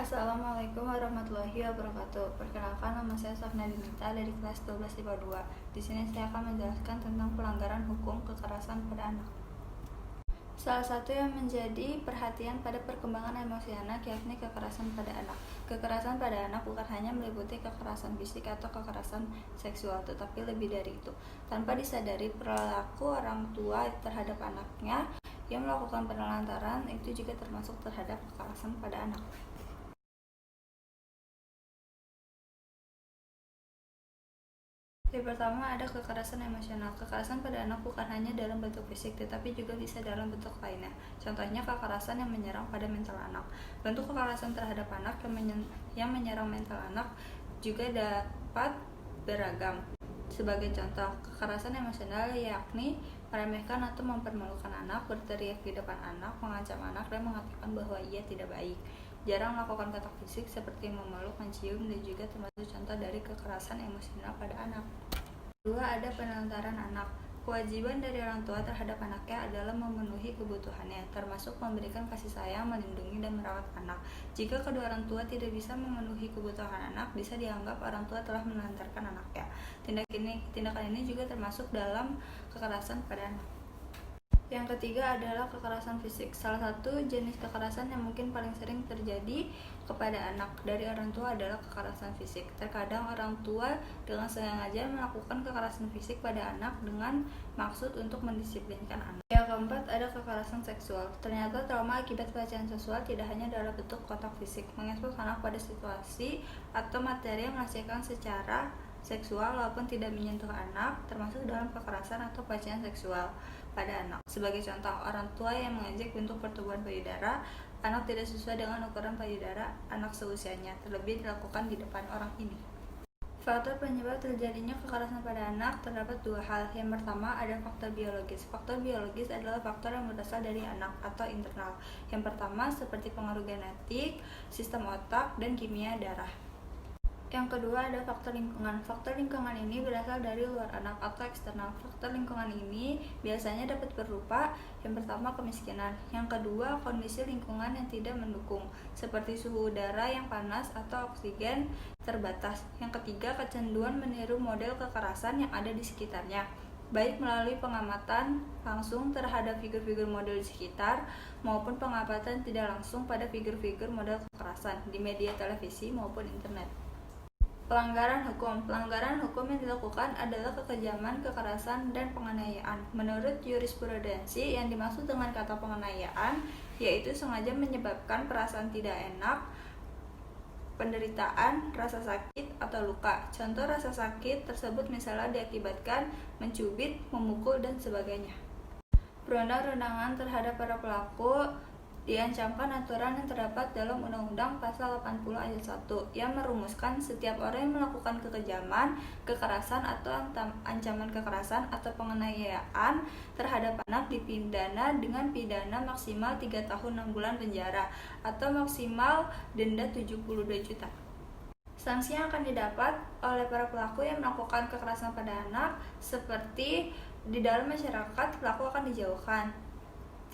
Assalamualaikum warahmatullahi wabarakatuh. Perkenalkan, nama saya Safna Dinita dari kelas 12 IPA 2. Di sini saya akan menjelaskan tentang pelanggaran hukum kekerasan pada anak. Salah satu yang menjadi perhatian pada perkembangan emosi anak yakni kekerasan pada anak. Kekerasan pada anak bukan hanya meliputi kekerasan fisik atau kekerasan seksual, tetapi lebih dari itu. Tanpa disadari, perilaku orang tua terhadap anaknya yang melakukan penelantaran itu juga termasuk terhadap kekerasan pada anak. Yang pertama, ada kekerasan emosional. Kekerasan pada anak bukan hanya dalam bentuk fisik, tetapi juga bisa dalam bentuk lainnya. Contohnya, kekerasan yang menyerang pada mental anak. Bentuk kekerasan terhadap anak yang menyerang mental anak juga dapat beragam. Sebagai contoh, kekerasan emosional yakni meremehkan atau mempermalukan anak, berteriak di depan anak, mengancam anak, dan mengatakan bahwa ia tidak baik. Jarang melakukan kontak fisik seperti memeluk, mencium, dan juga termasuk contoh dari kekerasan emosional pada anak. Kedua, ada penelantaran anak. Kewajiban dari orang tua terhadap anaknya adalah memenuhi kebutuhannya, termasuk memberikan kasih sayang, melindungi, dan merawat anak. Jika kedua orang tua tidak bisa memenuhi kebutuhan anak, bisa dianggap orang tua telah menelantarkan anaknya. Tindakan ini juga termasuk dalam kekerasan pada anak. Yang ketiga adalah kekerasan fisik. Salah satu jenis kekerasan yang mungkin paling sering terjadi kepada anak dari orang tua adalah kekerasan fisik. Terkadang orang tua dengan sengaja melakukan kekerasan fisik pada anak dengan maksud untuk mendisiplinkan anak. Yang keempat, ada kekerasan seksual. Ternyata trauma akibat pelecehan seksual tidak hanya dalam bentuk kontak fisik, mengekspos anak pada situasi atau materi yang menghasilkan secara seksual walaupun tidak menyentuh anak, termasuk dalam kekerasan atau pelecehan seksual pada anak. Sebagai contoh, orang tua yang mengejek bentuk pertumbuhan payudara anak tidak sesuai dengan ukuran payudara anak seusianya, terlebih dilakukan di depan orang ini. Faktor penyebab terjadinya kekerasan pada anak terdapat dua hal. Yang pertama, ada faktor biologis. Faktor biologis adalah faktor yang berasal dari anak atau internal. Yang pertama, seperti pengaruh genetik, sistem otak, dan kimia darah. Yang kedua, ada faktor lingkungan. Faktor lingkungan ini berasal dari luar anak atau eksternal. Faktor lingkungan ini biasanya dapat berupa yang pertama, kemiskinan. Yang kedua, kondisi lingkungan yang tidak mendukung, seperti suhu udara yang panas atau oksigen terbatas. Yang ketiga, kecenderungan meniru model kekerasan yang ada di sekitarnya, baik melalui pengamatan langsung terhadap figur-figur model di sekitar maupun pengamatan tidak langsung pada figur-figur model kekerasan di media televisi maupun internet. Pelanggaran hukum. Pelanggaran hukum yang dilakukan adalah kekejaman, kekerasan, dan penganiayaan. Menurut jurisprudensi, yang dimaksud dengan kata penganiayaan yaitu sengaja menyebabkan perasaan tidak enak, penderitaan, rasa sakit, atau luka. Contoh rasa sakit tersebut misalnya diakibatkan mencubit, memukul, dan sebagainya. Perundang-undangan terhadap para pelaku diancamkan aturan yang terdapat dalam Undang-Undang Pasal 80 Ayat 1 yang merumuskan setiap orang yang melakukan kekejaman, kekerasan, atau ancaman kekerasan atau penganiayaan terhadap anak dipidana dengan pidana maksimal 3 tahun 6 bulan penjara atau maksimal denda 72 juta. Sanksi yang akan didapat oleh para pelaku yang melakukan kekerasan pada anak seperti di dalam masyarakat, pelaku akan dijauhkan,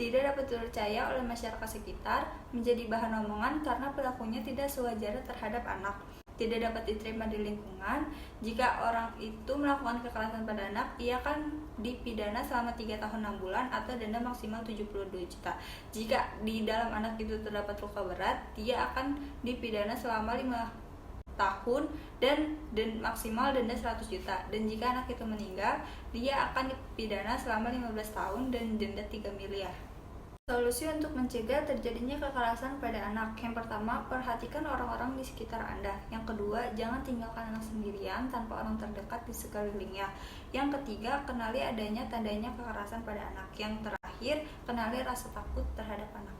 tidak dapat dipercaya oleh masyarakat sekitar, menjadi bahan omongan karena pelakunya tidak sewajarnya terhadap anak, tidak dapat diterima di lingkungan. Jika orang itu melakukan kekerasan pada anak, ia akan dipidana selama 3 tahun 6 bulan atau denda maksimal 72 juta. Jika di dalam anak itu terdapat luka berat, dia akan dipidana selama 5 tahun dan maksimal denda 100 juta. Dan jika anak itu meninggal, dia akan dipidana selama 15 tahun dan denda 3 miliar. Solusi untuk mencegah terjadinya kekerasan pada anak. Yang pertama, perhatikan orang-orang di sekitar Anda. Yang kedua, jangan tinggalkan anak sendirian tanpa orang terdekat di sekelilingnya. Yang ketiga, kenali adanya tandanya kekerasan pada anak. Yang terakhir, kenali rasa takut terhadap anak.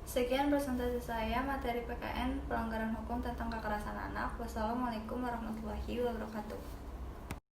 Sekian presentasi saya materi PKN pelanggaran hukum tentang kekerasan anak. Wassalamualaikum warahmatullahi wabarakatuh.